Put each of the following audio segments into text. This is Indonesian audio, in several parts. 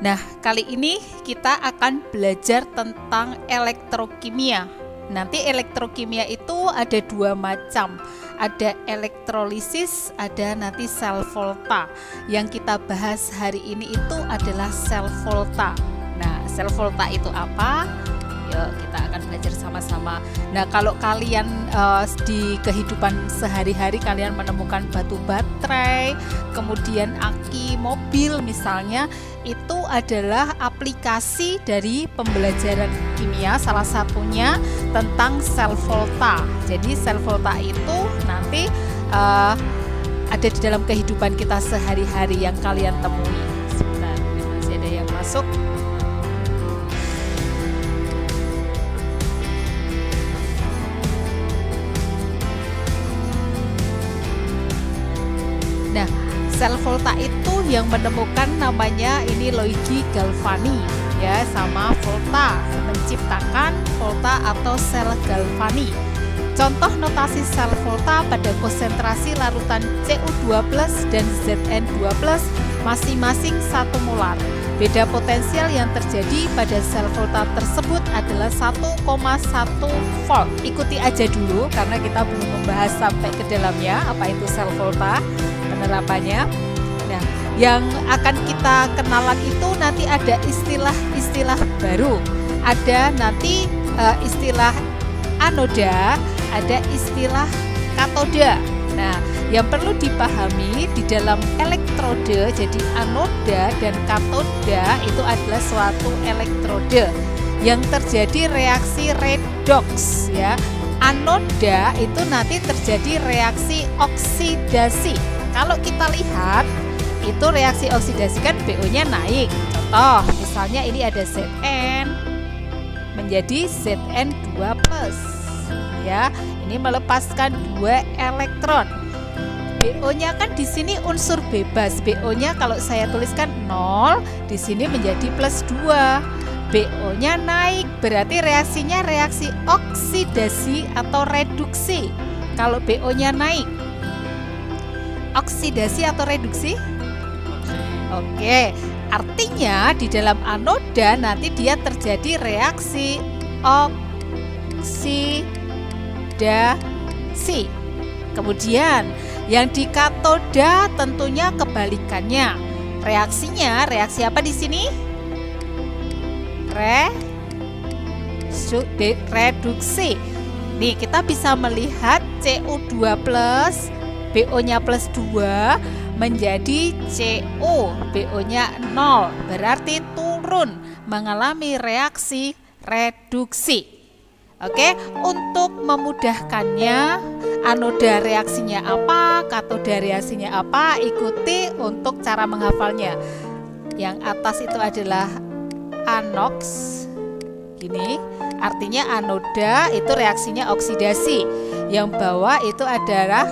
Nah, kali ini kita akan belajar tentang elektrokimia. Nanti elektrokimia itu ada dua macam. Ada elektrolisis, ada nanti sel volta. Yang kita bahas hari ini itu adalah sel volta. Nah, sel volta itu apa? Yuk kita akan belajar sama-sama. Nah, kalau kalian di kehidupan sehari-hari kalian menemukan batu baterai, kemudian aki mobil misalnya, itu adalah aplikasi dari pembelajaran kimia, salah satunya tentang sel volta. Jadi sel volta itu nanti ada di dalam kehidupan kita sehari-hari yang kalian temui. Sebentar, masih ada yang masuk. Nah, sel volta itu yang menemukan namanya ini Luigi Galvani ya, sama volta, menciptakan volta atau sel Galvani. Contoh notasi sel volta pada konsentrasi larutan Cu2+ dan Zn2+ masing-masing 1 molar. Beda potensial yang terjadi pada sel volta tersebut adalah 1,1 volt. Ikuti aja dulu karena kita belum membahas sampai ke dalamnya apa itu sel volta, penerapannya. Nah, yang akan kita kenalan itu nanti ada istilah-istilah baru. Ada nanti istilah anoda, ada istilah katoda. Nah, yang perlu dipahami di dalam elektrode, jadi anoda dan katoda itu adalah suatu elektrode yang terjadi reaksi redoks ya. Anoda itu nanti terjadi reaksi oksidasi. Kalau kita lihat itu reaksi oksidasi kan BO-nya naik. Contoh, misalnya ini ada Zn menjadi Zn2+. Ya, ini melepaskan 2 elektron. BO-nya kan di sini unsur bebas. BO-nya kalau saya tuliskan 0, di sini menjadi +2. BO-nya naik, berarti reaksinya reaksi oksidasi atau reduksi. Kalau BO-nya naik, oksidasi atau reduksi? Oke, artinya di dalam anoda nanti dia terjadi reaksi oksidasi. Kemudian yang di katoda tentunya kebalikannya. Reaksinya, reaksi apa di sini? Reduksi. Nih, kita bisa melihat Cu2+, BO-nya +2 menjadi CO, BO-nya 0, berarti turun, mengalami reaksi reduksi. Oke, untuk memudahkannya, anoda reaksinya apa, katoda reaksinya apa, ikuti untuk cara menghafalnya. Yang atas itu adalah anox, gini, artinya anoda itu reaksinya oksidasi. Yang bawah itu adalah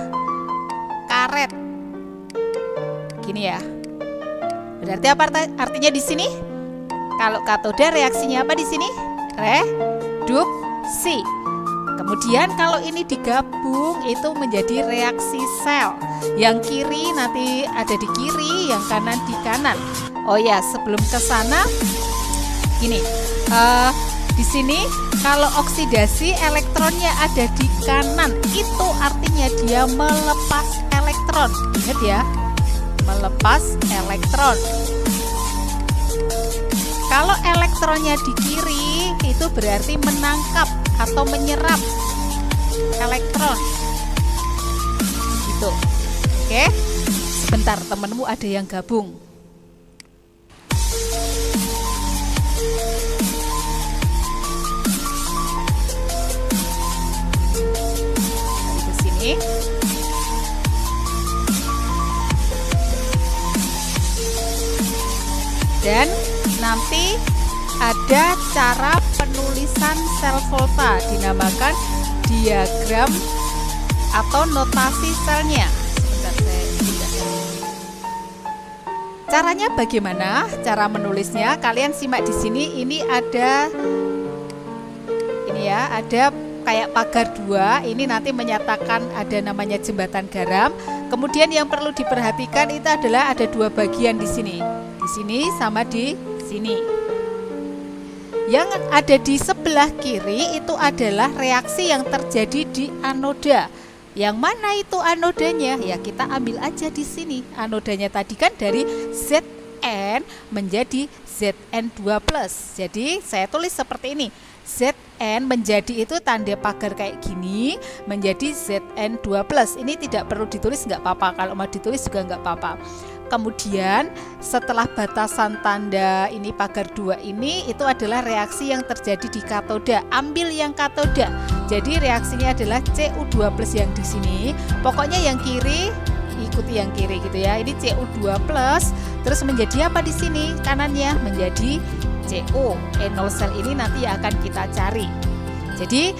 karet, gini ya. Berarti apa artinya di sini? Kalau katoda reaksinya apa di sini? Reduksi. Kemudian kalau ini digabung itu menjadi reaksi sel. Yang kiri nanti ada di kiri, yang kanan di kanan. Oh ya, sebelum ke sana, gini. Di sini kalau oksidasi elektronnya ada di kanan, itu artinya dia melepas elektron. Ingat ya, melepas elektron. Kalau elektronnya di kiri, itu berarti menangkap atau menyerap elektron. Gitu. Oke. Sebentar, temanmu ada yang gabung. Ke sini. Dan nanti ada cara penulisan sel volta, dinamakan diagram atau notasi selnya. Sebentar, saya tidak. Caranya bagaimana? Cara menulisnya kalian simak di sini. Ini ada ya, ada kayak pagar 2. Ini nanti menyatakan ada namanya jembatan garam. Kemudian yang perlu diperhatikan itu adalah ada 2 bagian di sini. Di sini sama di sini. Yang ada di sebelah kiri itu adalah reaksi yang terjadi di anoda. Yang mana itu anodanya? Ya kita ambil aja di sini. Anodanya tadi kan dari Zn menjadi Zn2+. Jadi saya tulis seperti ini. Zn menjadi itu tanda pagar kayak gini menjadi Zn2+. Ini tidak perlu ditulis, nggak apa-apa. Kalau mau ditulis juga nggak apa-apa. Kemudian setelah batasan tanda ini pagar 2 ini itu adalah reaksi yang terjadi di katoda. Ambil yang katoda. Jadi reaksinya adalah Cu2+ yang di sini. Pokoknya yang kiri ikuti yang kiri gitu ya. Ini Cu2+ terus menjadi apa di sini? Kanannya menjadi Co. Enol sel ini nanti akan kita cari. Jadi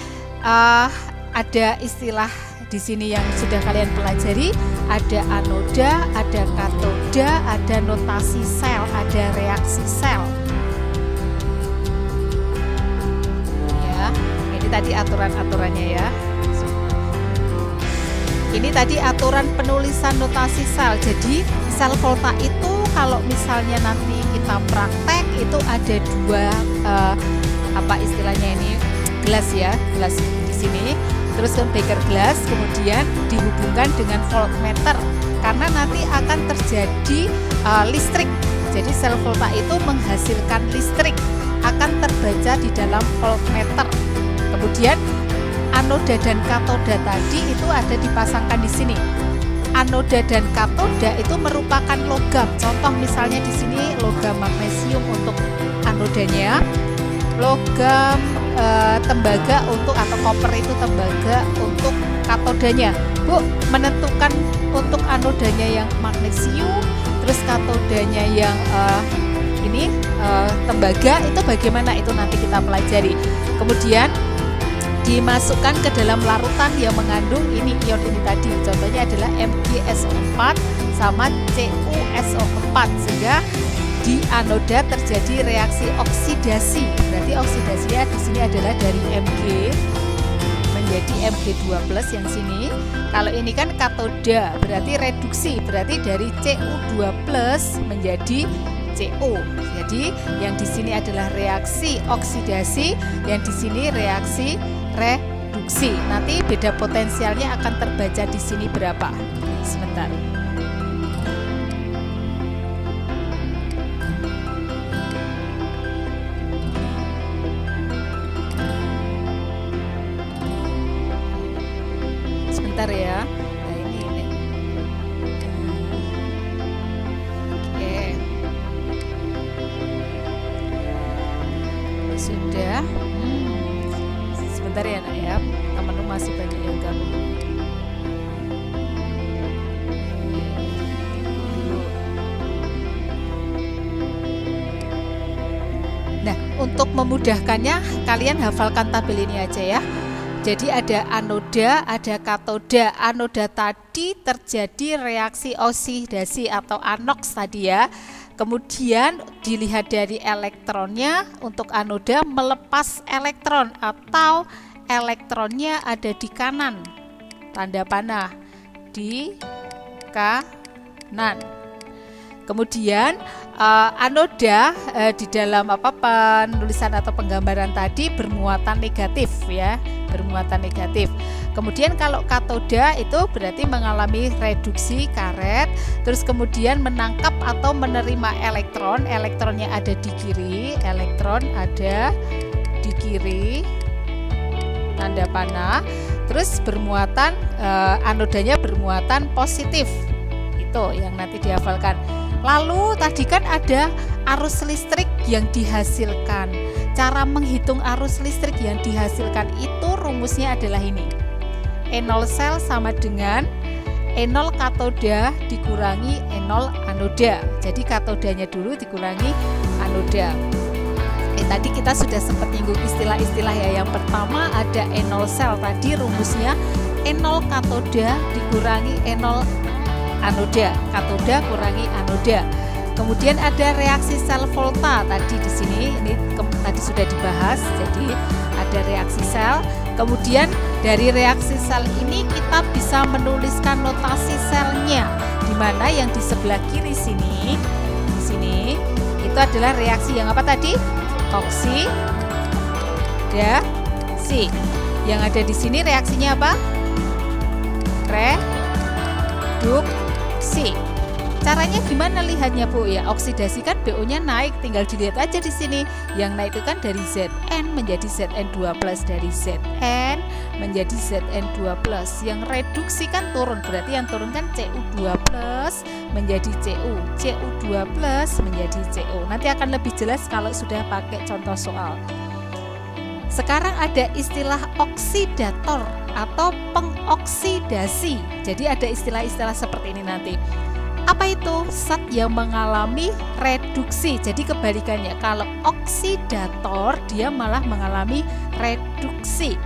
ada istilah di sini yang sudah kalian pelajari, ada anoda, ada katoda, ada notasi sel, ada reaksi sel. Ya, ini tadi aturan-aturannya ya. Ini tadi aturan penulisan notasi sel. Jadi sel volta itu kalau misalnya nanti kita praktek itu ada dua apa istilahnya ini, gelas ya, gelas di sini. Terus ke beaker glass, kemudian dihubungkan dengan voltmeter karena nanti akan terjadi listrik. Jadi sel volta itu menghasilkan listrik, akan terbaca di dalam voltmeter. Kemudian anoda dan katoda tadi itu ada dipasangkan di sini. Anoda dan katoda itu merupakan logam. Contoh misalnya di sini logam magnesium untuk anodanya, logam tembaga untuk atau koper itu tembaga untuk katodanya. Bu, menentukan untuk anodanya yang magnesium, terus katodanya yang ini tembaga itu bagaimana, itu nanti kita pelajari. Kemudian dimasukkan ke dalam larutan yang mengandung ini ion ini tadi. Contohnya adalah MgSO4 sama CuSO4 sehingga di anoda terjadi reaksi oksidasi. Berarti oksidasinya di sini adalah dari Mg menjadi Mg2+ yang sini. Kalau ini kan katoda, berarti reduksi, berarti dari Cu2+ menjadi Co. Jadi yang di sini adalah reaksi oksidasi, yang di sini reaksi reduksi. Nanti beda potensialnya akan terbaca di sini berapa. Sebentar. Ya. Nah ini. Oke. Sudah. Sebentar ya nak ya. Teman-teman masih banyak yang gabung. Nah, untuk memudahkannya kalian hafalkan tabel ini aja ya. Jadi ada anoda, ada katoda. Anoda tadi terjadi reaksi oksidasi atau anoks tadi ya. Kemudian dilihat dari elektronnya, untuk anoda melepas elektron atau elektronnya ada di kanan. Tanda panah di kanan. Kemudian anoda di dalam penulisan atau penggambaran tadi bermuatan negatif ya, bermuatan negatif. Kemudian kalau katoda itu berarti mengalami reduksi karet, terus kemudian menangkap atau menerima elektron, elektronnya ada di kiri, elektron ada di kiri, tanda panah, terus bermuatan anodanya bermuatan positif. Itu yang nanti dihafalkan. Lalu tadi kan ada arus listrik yang dihasilkan. Cara menghitung arus listrik yang dihasilkan itu rumusnya adalah ini. E0 sel sama dengan E0 katoda dikurangi E0 anoda. Jadi katodanya dulu dikurangi anoda. Tadi kita sudah sempat nyinggung istilah-istilah ya. Yang pertama ada E0 sel, tadi rumusnya E0 katoda dikurangi E0 anoda, katoda kurangi anoda. Kemudian ada reaksi sel volta tadi di sini, ini tadi sudah dibahas. Jadi ada reaksi sel. Kemudian dari reaksi sel ini kita bisa menuliskan notasi selnya, di mana yang di sebelah kiri sini, di sini Itu adalah reaksi yang apa tadi? Oksidasi. Yang ada di sini reaksinya apa? Reduksi. Caranya gimana lihatnya Bu? Ya, oksidasi kan BO-nya naik, tinggal dilihat aja di sini. Yang naik itu kan dari Zn menjadi Zn2+, dari Zn menjadi Zn2+. Yang reduksi kan turun, berarti yang turun kan Cu2+ menjadi Cu, Cu2+ menjadi Co. Nanti akan lebih jelas kalau sudah pakai contoh soal. Sekarang ada istilah oksidator atau pengoksidasi. Jadi ada istilah-istilah seperti ini nanti. Apa itu? Zat yang mengalami reduksi. Jadi kebalikannya, kalau oksidator dia malah mengalami reduksi.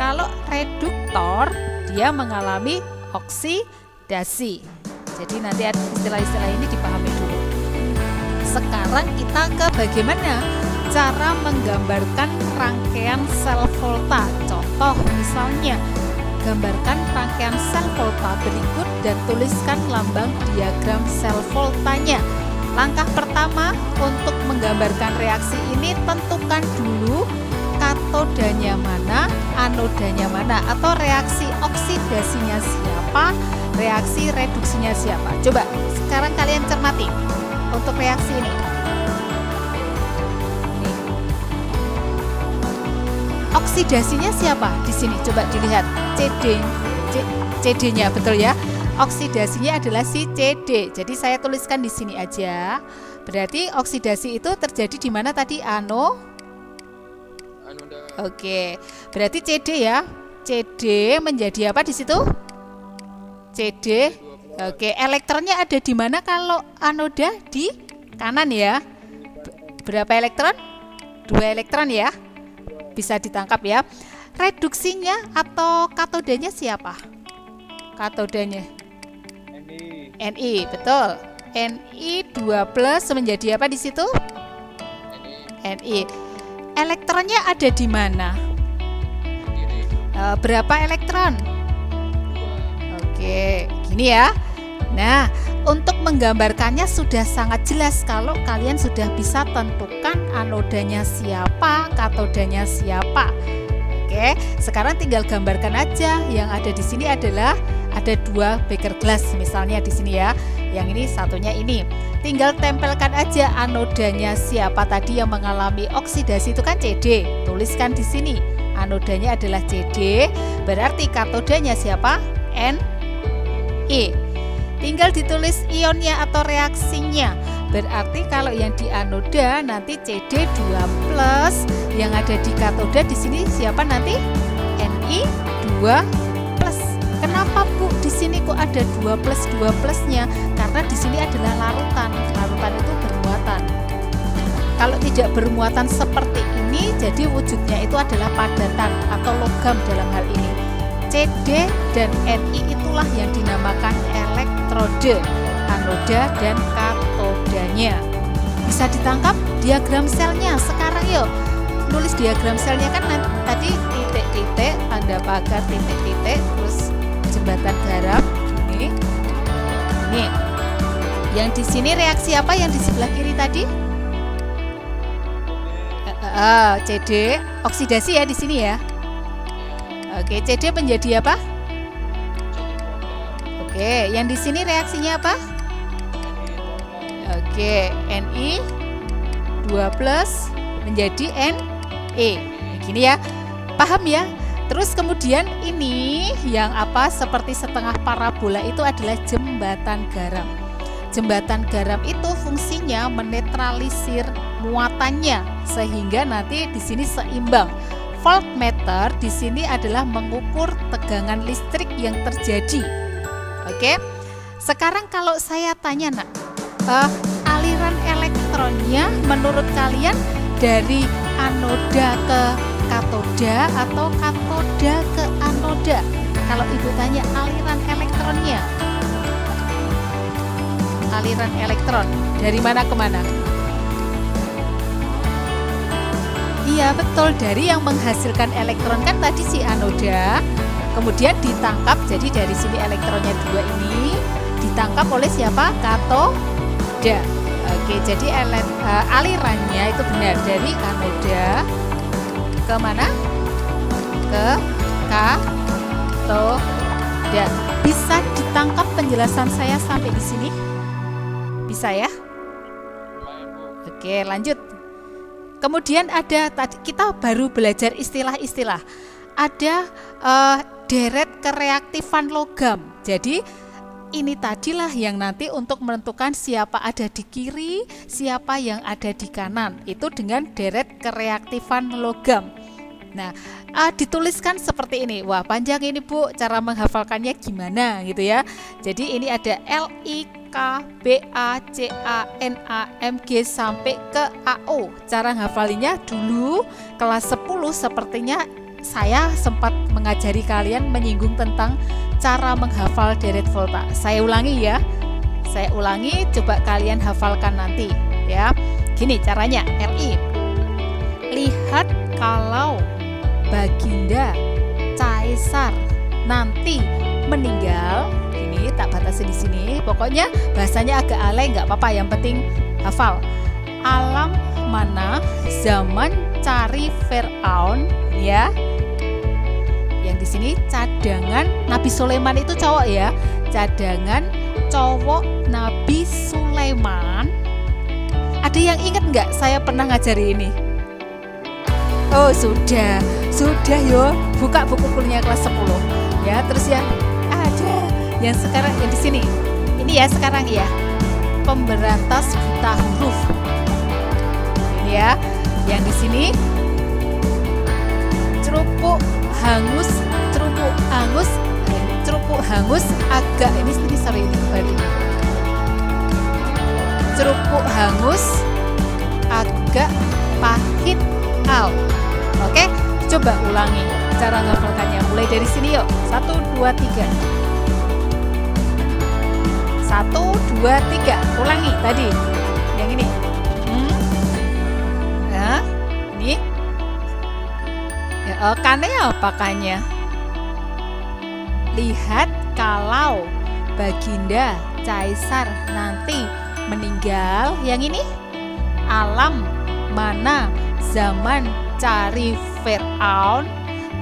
Kalau reduktor dia mengalami oksidasi. Jadi nanti istilah-istilah ini dipahami dulu. Sekarang kita ke bagaimana cara menggambarkan rangkaian sel volta. Contoh misalnya, gambarkan rangkaian sel volta berikut dan tuliskan lambang diagram sel voltanya. Langkah pertama untuk menggambarkan reaksi ini, tentukan dulu katodanya mana, anodanya mana, atau reaksi oksidasinya siapa, reaksi reduksinya siapa. Coba sekarang kalian cermati untuk reaksi ini. Oksidasinya siapa di sini? Coba dilihat. CD-nya betul ya. Oksidasinya adalah si CD. Jadi saya tuliskan di sini aja. Berarti oksidasi itu terjadi di mana tadi? Anoda. Oke. Berarti CD ya. CD menjadi apa di situ? CD. Oke, elektronnya ada di mana kalau anoda? Di kanan ya. Berapa elektron? 2 elektron ya. Bisa ditangkap ya. Reduksinya atau katodanya siapa? Katodanya Ni, betul. Ni2+ menjadi apa di situ? Ni. Elektronnya ada di mana? Berapa elektron? Oke, gini ya. Nah, untuk menggambarkannya sudah sangat jelas kalau kalian sudah bisa tentukan anodanya siapa, katodanya siapa. Oke, sekarang tinggal gambarkan aja. Yang ada di sini adalah ada 2 beker gelas misalnya di sini ya. Yang ini satunya ini. Tinggal tempelkan aja anodanya siapa tadi yang mengalami oksidasi itu kan CD. Tuliskan di sini. Anodanya adalah CD, berarti katodanya siapa? Ni. Tinggal ditulis ionnya atau reaksinya. Berarti kalau yang di anoda nanti CD2+, yang ada di katoda di sini siapa nanti? Ni2+. Kenapa Bu di sini kok ada 2+nya? Karena di sini adalah larutan. Larutan itu bermuatan. Kalau tidak bermuatan seperti ini, jadi wujudnya itu adalah padatan atau logam dalam hal ini. CD dan Ni itulah yang dinamakan elektrode, anoda dan katodanya. Bisa ditangkap diagram selnya. Sekarang yuk nulis diagram selnya kan tadi titik-titik, tanda pagar titik-titik, terus jembatan garam ini. Yang di sini reaksi apa yang di sebelah kiri tadi? CD, oksidasi ya di sini ya. Oke, CD menjadi apa? Oke, yang di sini reaksinya apa? Oke, Ni2+ menjadi Ne. Gini ya. Paham ya? Terus kemudian ini yang apa seperti setengah parabola itu adalah jembatan garam. Jembatan garam itu fungsinya menetralisir muatannya sehingga nanti di sini seimbang. Voltmeter di sini adalah mengukur tegangan listrik yang terjadi. Oke. Sekarang kalau saya tanya nak, aliran elektronnya menurut kalian dari anoda ke katoda atau katoda ke anoda? Kalau ibu tanya aliran elektronnya, aliran elektron dari mana ke mana? Iya betul, dari yang menghasilkan elektron kan tadi si anoda, kemudian ditangkap, jadi dari sini elektronnya 2 ini ditangkap oleh siapa? Katoda. Oke, jadi alirannya itu benar dari anoda ke mana? Ke katoda. Bisa ditangkap penjelasan saya sampai di sini? Bisa ya? Oke, lanjut. Kemudian ada tadi kita baru belajar istilah-istilah. Ada deret kereaktifan logam. Jadi ini tadilah yang nanti untuk menentukan siapa ada di kiri, siapa yang ada di kanan. Itu dengan deret kereaktifan logam. Nah, dituliskan seperti ini. Wah, panjang ini Bu, cara menghafalkannya gimana gitu ya. Jadi ini ada LIKBACANAMG sampai ke AO. Cara ngafalinya dulu kelas 10 sepertinya saya sempat mengajari kalian menyinggung tentang cara menghafal deret volta. Saya ulangi ya. Saya ulangi, coba kalian hafalkan nanti ya. Gini caranya, LI. Lihat kalau Baginda Caesar nanti meninggal, ini tak batasi di sini. Pokoknya bahasanya agak alay nggak apa-apa, yang penting hafal. Alam mana zaman cari Firaun ya. Yang di sini cadangan Nabi Sulaiman itu cowok ya. Cadangan cowok Nabi Sulaiman. Ada yang ingat nggak saya pernah ngajari ini? Oh sudah yo. Buka buku kuliah kelas 10 ya. Terus ya ada yang sekarang yang di sini. Ini ya sekarang ya. Pemberantas buta huruf. Ini ya. Yang di sini cerupuk hangus agak ini sorry baru. Cerupuk hangus agak pahit al. Oke, coba ulangi cara ngafalkannya. Mulai dari sini yuk. 1, 2, 3. 1, 2, 3. Ulangi tadi. Yang ini. Nah, ini. Ya, kannya apa kannya? Lihat kalau Baginda Caesar nanti meninggal. Yang ini. Alam mana zaman cari Firaun,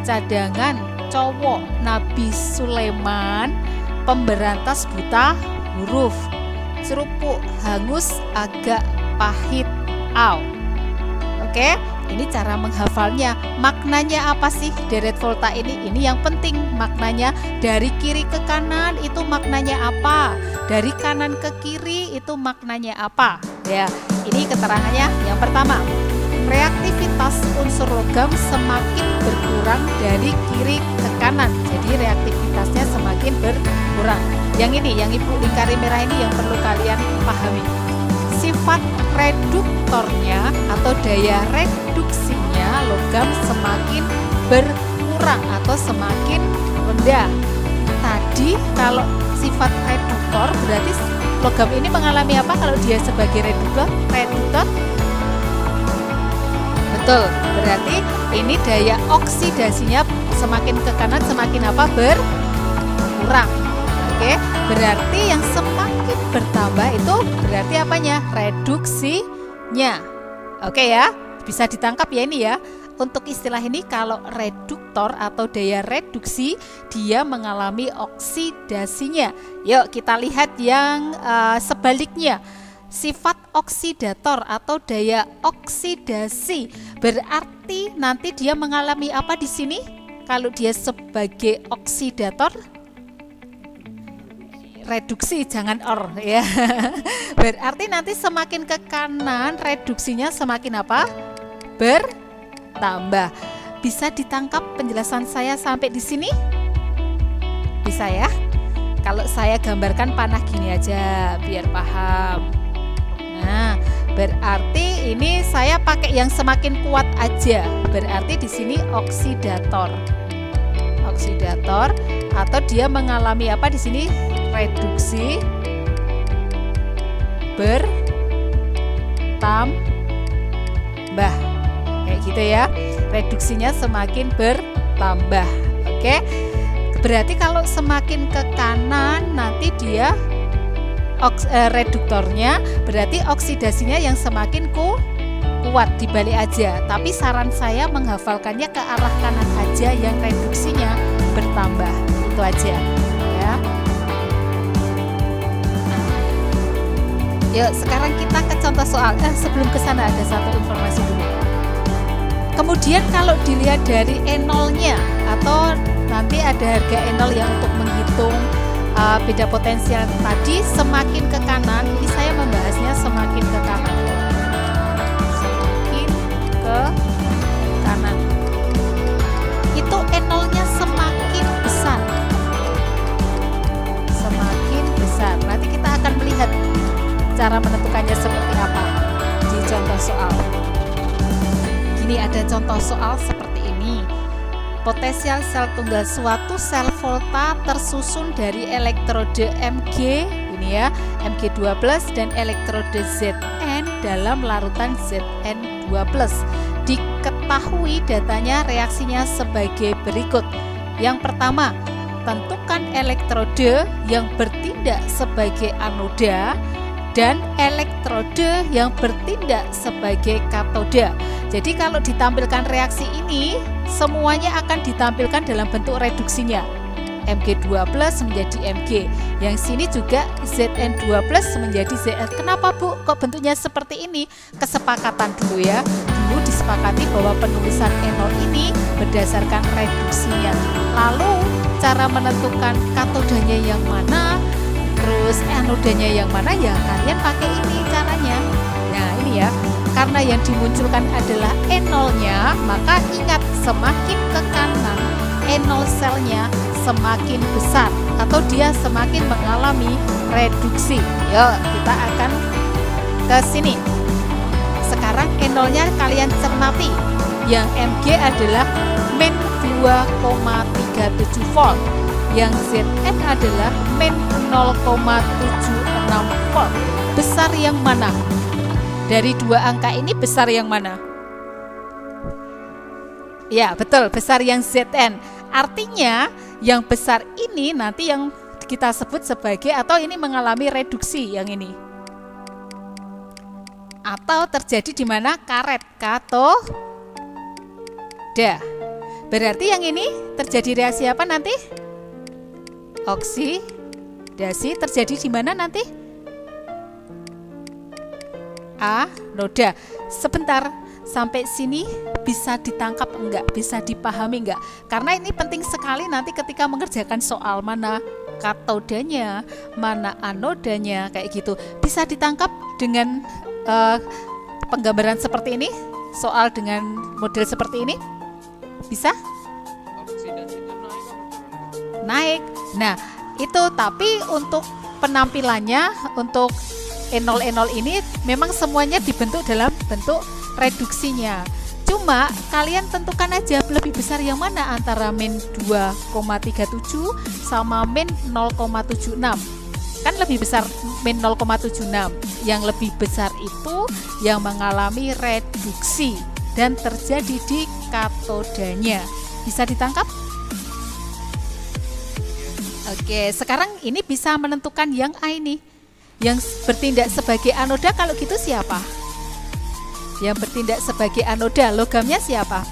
cadangan cowok Nabi Sulaiman, pemberantas buta huruf, cerupuk hangus agak pahit au. Oke, ini cara menghafalnya. Maknanya apa sih deret volta ini? Ini yang penting maknanya. Dari kiri ke kanan itu maknanya apa? Dari kanan ke kiri itu maknanya apa? Ya, ini keterangannya. Yang pertama, reaktivitas unsur logam semakin berkurang dari kiri ke kanan. Jadi reaktivitasnya semakin berkurang. Yang ini, yang Ibu lingkari merah ini yang perlu kalian pahami. Sifat reduktornya atau daya reduksinya logam semakin berkurang atau semakin rendah. Tadi kalau sifat reduktor berarti logam ini mengalami apa kalau dia sebagai reduktor? Betul, berarti ini daya oksidasinya semakin ke kanan semakin apa? Berkurang. Oke, berarti yang semakin bertambah itu berarti apanya? Reduksinya. Oke ya, bisa ditangkap ya ini ya. Untuk istilah ini kalau reduktor atau daya reduksi dia mengalami oksidasinya. Yuk kita lihat yang sebaliknya. Sifat oksidator atau daya oksidasi berarti nanti dia mengalami apa di sini? Kalau dia sebagai oksidator, reduksi jangan or ya. Berarti nanti semakin ke kanan reduksinya semakin apa? Bertambah. Bisa ditangkap penjelasan saya sampai di sini? Bisa ya? Kalau saya gambarkan panah gini aja biar paham. Nah, berarti ini saya pakai yang semakin kuat aja. Berarti di sini oksidator. Oksidator atau dia mengalami apa di sini? Reduksi bertambah. Kayak gitu ya. Reduksinya semakin bertambah. Oke. Berarti kalau semakin ke kanan nanti dia reduktornya, berarti oksidasinya yang semakin kuat, dibalik aja. Tapi saran saya menghafalkannya ke arah kanan aja, yang reduksinya bertambah. Itu aja ya. Yuk sekarang kita ke contoh soal. Sebelum ke sana ada satu informasi dulu. Kemudian kalau dilihat dari E0-nya, atau nanti ada harga E0 yang untuk menghitung beda potensial tadi, semakin ke kanan, ini saya membahasnya semakin ke kanan. Semakin ke kanan. Itu E0-nya semakin besar. Semakin besar. Nanti kita akan melihat cara menentukannya seperti apa di contoh soal. Ini ada contoh soal seperti ini. Potensial sel tunggal suatu sel volta tersusun dari elektrode Mg, ini ya, Mg2+, dan elektrode Zn dalam larutan Zn2+. Diketahui datanya reaksinya sebagai berikut. Yang pertama, tentukan elektrode yang bertindak sebagai anoda dan elektrode yang bertindak sebagai katoda. Jadi kalau ditampilkan reaksi ini, semuanya akan ditampilkan dalam bentuk reduksinya. Mg2+ menjadi Mg. Yang sini juga Zn2+ menjadi Zn. Kenapa Bu? Kok bentuknya seperti ini? Kesepakatan dulu ya. Dulu disepakati bahwa penulisan E0 ini berdasarkan reduksinya. Lalu cara menentukan katodanya yang mana, terus anodanya yang mana, ya kalian pakai ini caranya. Nah ini ya, karena yang dimunculkan adalah E0-nya, maka ingat semakin ke kanan E0 selnya semakin besar atau dia semakin mengalami reduksi. Yuk kita akan ke sini. Sekarang E0-nya kalian cermati. Yang Mg adalah min 2,37 volt. Yang Zn adalah min 0,76 volt. Besar yang mana? Dari dua angka ini besar yang mana? Ya betul, besar yang Zn. Artinya yang besar ini nanti yang kita sebut sebagai, atau ini mengalami reduksi yang ini. Atau terjadi di mana? Karet, katoda. Berarti yang ini terjadi reaksi apa nanti? Oksidasi. Terjadi di mana nanti? Anoda. Sebentar, sampai sini bisa ditangkap enggak? Bisa dipahami enggak? Karena ini penting sekali nanti ketika mengerjakan soal, mana katodanya, mana anodanya, kayak gitu. Bisa ditangkap dengan penggambaran seperti ini? Soal dengan model seperti ini? Bisa? Naik. Nah, itu tapi untuk penampilannya, untuk E0 ini memang semuanya dibentuk dalam bentuk reduksinya. Cuma kalian tentukan aja lebih besar yang mana antara min 2,37 sama min 0,76. Kan lebih besar min 0,76. Yang lebih besar itu yang mengalami reduksi dan terjadi di katodanya. Bisa ditangkap? Oke, sekarang ini bisa menentukan yang A ini. Yang bertindak sebagai anoda, kalau gitu siapa? Yang bertindak sebagai anoda, logamnya siapa?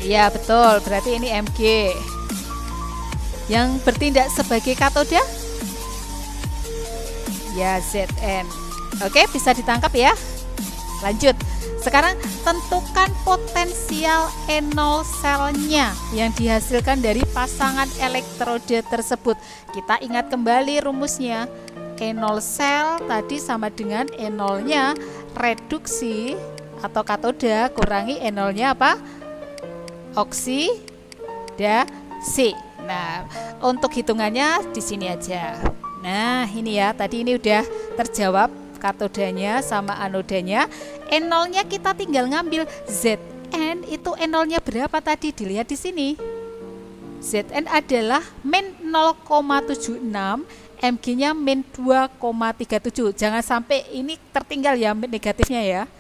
Iya betul, berarti ini Mg. Yang bertindak sebagai katoda? Ya Zn. Oke, bisa ditangkap ya. Lanjut. Sekarang tentukan potensial E0 selnya yang dihasilkan dari pasangan elektrode tersebut. Kita ingat kembali rumusnya. E0 sel tadi sama dengan E0-nya reduksi atau katoda kurangi E0-nya apa? Oksidasi. Nah, untuk hitungannya di sini aja. Nah, ini ya, tadi ini udah terjawab katodanya sama anodanya. E0-nya kita tinggal ngambil. Zn itu E0-nya berapa tadi? Dilihat di sini. Zn adalah min 0,76, Mg-nya min 2,37. Jangan sampai ini tertinggal ya negatifnya ya.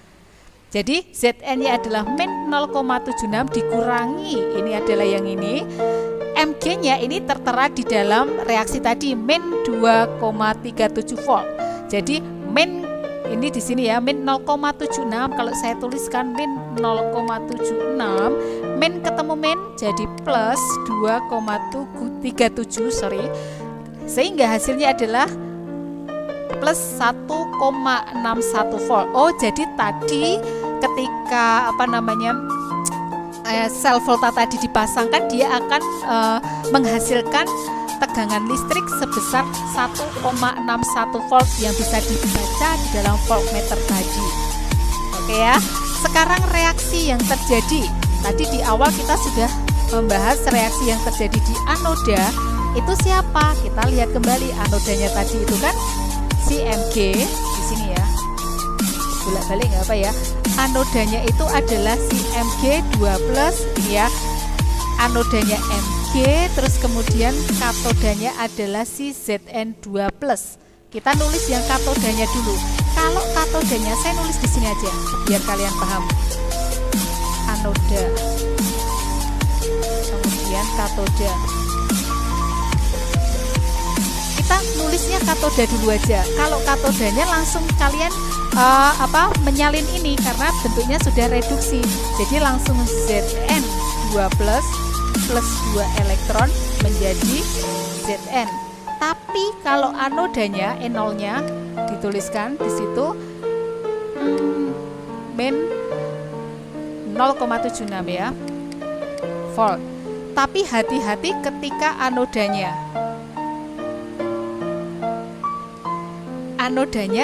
Jadi Zn-nya adalah min 0,76 dikurangi, ini adalah yang ini, Mg-nya ini tertera di dalam reaksi tadi min 2,37 volt. Jadi min ini di sini ya, min 0,76. Kalau saya tuliskan min 0,76, min ketemu min jadi plus 2,37, sehingga hasilnya adalah plus 1,61 volt. Oh, jadi tadi ketika sel volta tadi dipasangkan, dia akan menghasilkan tegangan listrik sebesar 1,61 volt yang bisa dibaca di dalam voltmeter tadi. Oke ya. Sekarang reaksi yang terjadi. Tadi di awal kita sudah membahas reaksi yang terjadi di anoda. Itu siapa? Kita lihat kembali anodanya tadi itu kan si Mg di sini ya. Bolak-balik nggak apa ya. Anodanya itu adalah si Mg2+, ini ya. Anodanya Mg, terus kemudian katodanya adalah si Zn2+. Kita nulis yang katodanya dulu. Kalau katodanya saya nulis di sini aja biar kalian paham. Anoda. Kemudian katoda. Kita nulisnya katoda dulu aja. Kalau katodanya langsung kalian menyalin ini karena bentuknya sudah reduksi. Jadi langsung Zn2+ plus 2 elektron menjadi Zn. Tapi kalau anodanya E0-nya dituliskan di situ min 0,76 ya volt. Tapi hati-hati ketika anodanya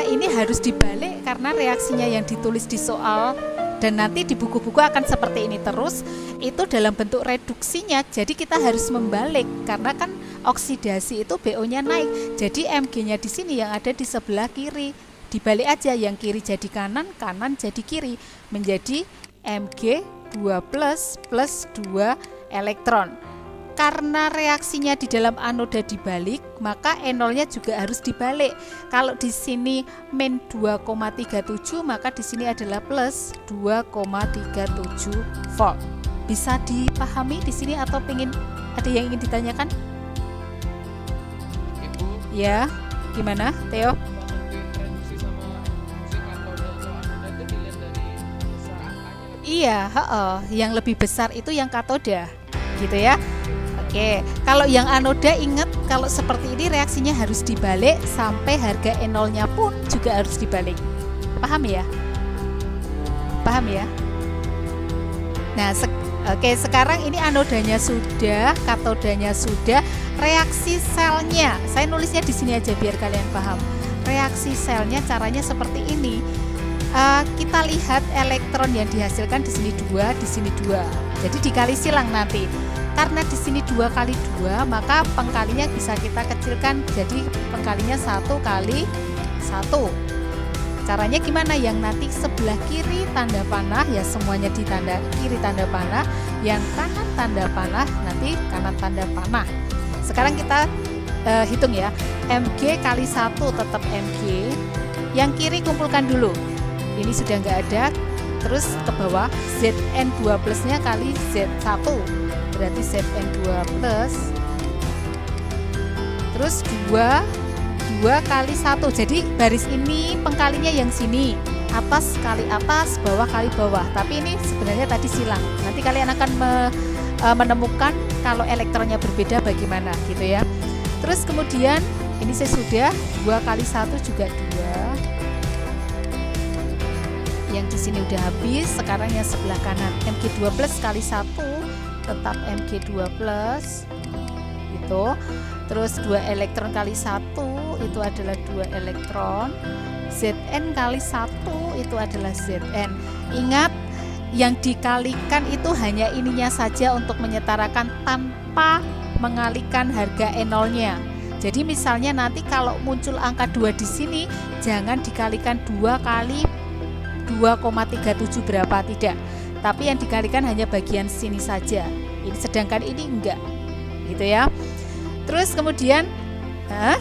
ini harus dibalik karena reaksinya yang ditulis di soal dan nanti di buku-buku akan seperti ini terus, itu dalam bentuk reduksinya. Jadi kita harus membalik karena kan oksidasi itu BO-nya naik. Jadi Mg-nya di sini yang ada di sebelah kiri. Dibalik aja, yang kiri jadi kanan, kanan jadi kiri, menjadi Mg2+ plus 2 elektron. Karena reaksinya di dalam anoda dibalik, maka E0-nya juga harus dibalik. Kalau di sini min 2,37, maka di sini adalah plus 2,37 volt. Bisa dipahami di sini atau ada yang ingin ditanyakan? Ibu, ya, gimana, Theo? Iya, yang lebih besar itu yang katoda, gitu ya. Oke, kalau yang anoda ingat kalau seperti ini reaksinya harus dibalik sampai harga E0-nya pun juga harus dibalik. Paham ya? Paham ya? Nah, sekarang ini anodanya sudah, katodanya sudah, reaksi selnya. Saya nulisnya di sini aja biar kalian paham. Reaksi selnya caranya seperti ini. Kita lihat elektron yang dihasilkan di sini 2, di sini 2. Jadi dikali silang nanti. Karena di sini 2 kali 2, maka pengkalinya bisa kita kecilkan. Jadi pengkalinya 1 kali 1. Caranya gimana? Yang nanti sebelah kiri tanda panah, ya semuanya di tanda kiri tanda panah. Yang kanan tanda panah, nanti kanan tanda panah. Sekarang kita hitung ya. Mg kali 1 tetap Mg. Yang kiri kumpulkan dulu. Ini sudah nggak ada. Terus ke bawah Zn2+ nya kali Z1, berarti Zn2+, terus 2 kali 1. Jadi baris ini pengkalinya yang sini, atas kali atas, bawah kali bawah. Tapi ini sebenarnya tadi silang. Nanti kalian akan menemukan kalau elektronnya berbeda bagaimana gitu ya. Terus kemudian ini saya sudah 2 kali 1 juga 2. Yang di sini udah habis. Sekarang yang sebelah kanan Mg2+ kali 1 tetap Mg2+ gitu. Terus 2 elektron kali 1 itu adalah 2 elektron. Zn kali 1 itu adalah Zn. Ingat, yang dikalikan itu hanya ininya saja untuk menyetarakan tanpa mengalihkan harga E0-nya. Jadi misalnya nanti kalau muncul angka 2 di sini, jangan dikalikan 2 kali 2,37 berapa, tidak, tapi yang dikalikan hanya bagian sini saja. Ini sedangkan ini enggak, gitu ya. Terus kemudian 2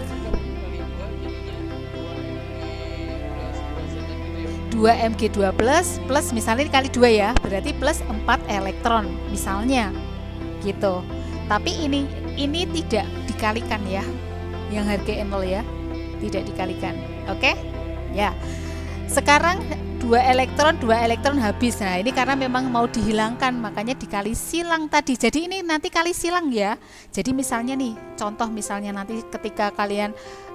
Mg2+ misalnya kali 2 ya, berarti plus 4 elektron misalnya, gitu. Tapi ini tidak dikalikan ya. Yang harga nol ya, tidak dikalikan. Oke? Ya. Sekarang 2 elektron habis. Nah, ini karena memang mau dihilangkan, makanya dikali silang tadi. Jadi ini nanti kali silang ya. Jadi misalnya nih, contoh misalnya nanti ketika kalian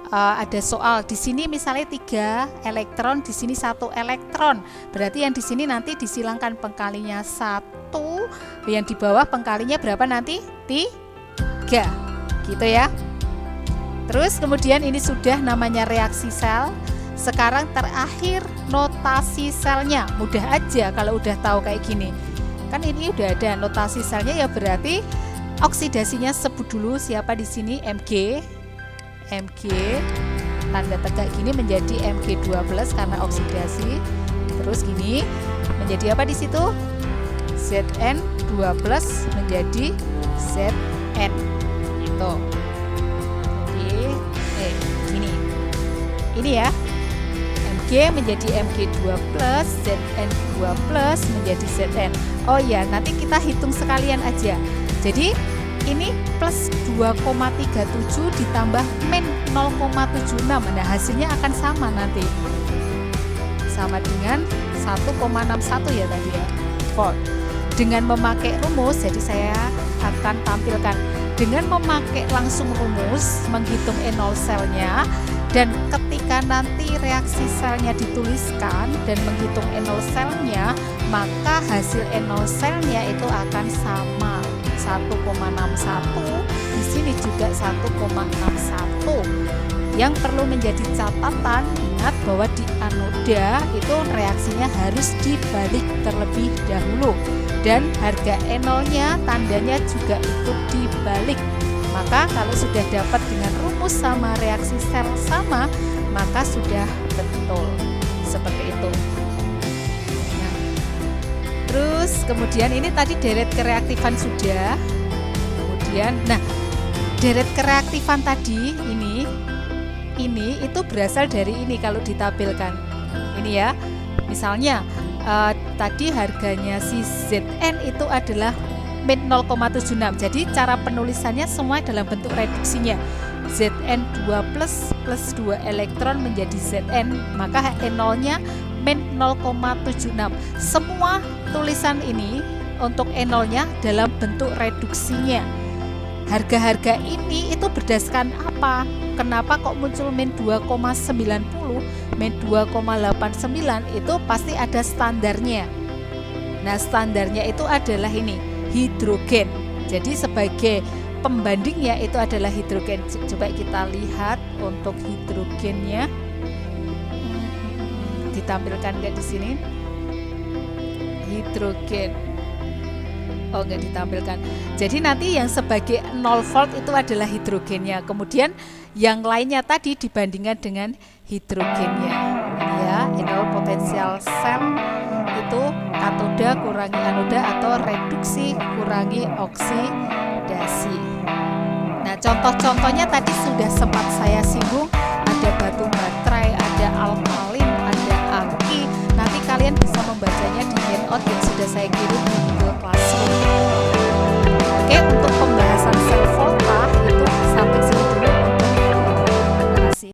ada soal di sini misalnya 3 elektron, di sini 1 elektron. Berarti yang di sini nanti disilangkan pengkalinya 1, yang di bawah pengkalinya berapa nanti? 3. Gitu ya. Terus kemudian ini sudah namanya reaksi sel. Sekarang terakhir notasi selnya. Mudah aja kalau udah tahu kayak gini. Kan ini udah ada notasi selnya, ya berarti oksidasinya sebut dulu siapa di sini, Mg. Tanda tegak gini menjadi Mg12 karena oksidasi. Terus gini menjadi apa di situ? Zn2+ menjadi Zn. Gitu. Jadi gini. Ini ya. Mg menjadi Mg2+, Zn2+ menjadi Zn. Oh ya, nanti kita hitung sekalian aja. Jadi ini plus 2,37 ditambah min 0,76. Nah, hasilnya akan sama nanti. Sama dengan 1,61 ya tadi ya. Volt. Dengan memakai rumus, jadi saya akan tampilkan dengan memakai langsung rumus menghitung enol selnya, dan ketika nanti reaksi selnya dituliskan dan menghitung enol selnya, maka hasil enol selnya itu akan sama 1,61. Di sini juga 1,61. Yang perlu menjadi catatan, ingat bahwa di anoda itu reaksinya harus dibalik terlebih dahulu, dan harga enolnya tandanya juga ikut dibalik. Maka kalau sudah dapat dengan rumus sama, reaksi sel sama, maka sudah betul seperti itu. Nah, terus kemudian ini tadi deret kereaktifan sudah. Kemudian, nah, deret kereaktifan tadi ini itu berasal dari ini kalau ditampilkan. Ini ya, misalnya tadi harganya si Zn itu adalah min 0,76. Jadi cara penulisannya semua dalam bentuk reduksinya. Zn2+ plus 2 elektron menjadi Zn, maka enolnya min 0,76. Semua tulisan ini untuk enolnya dalam bentuk reduksinya. Harga-harga ini itu berdasarkan apa? Kenapa kok muncul min 2,90, min 2,89? Itu pasti ada standarnya. Nah, standarnya itu adalah ini, hidrogen. Jadi sebagai pembandingnya itu adalah hidrogen. Coba kita lihat untuk hidrogennya. Ditampilkan nggak di sini? Hidrogen. Oh, nggak ditampilkan. Jadi nanti yang sebagai 0 volt itu adalah hidrogennya. Kemudian yang lainnya tadi dibandingkan dengan hidrogennya. Ini ya, enol potensial sel itu katoda kurangi anoda atau reduksi kurangi oksidasi. Nah, contoh-contohnya tadi sudah sempat saya singgung. Ada batu baterai, ada alkalin, ada aki. Nanti kalian bisa membacanya di handout yang sudah saya kirim di Google Classroom. Oke, untuk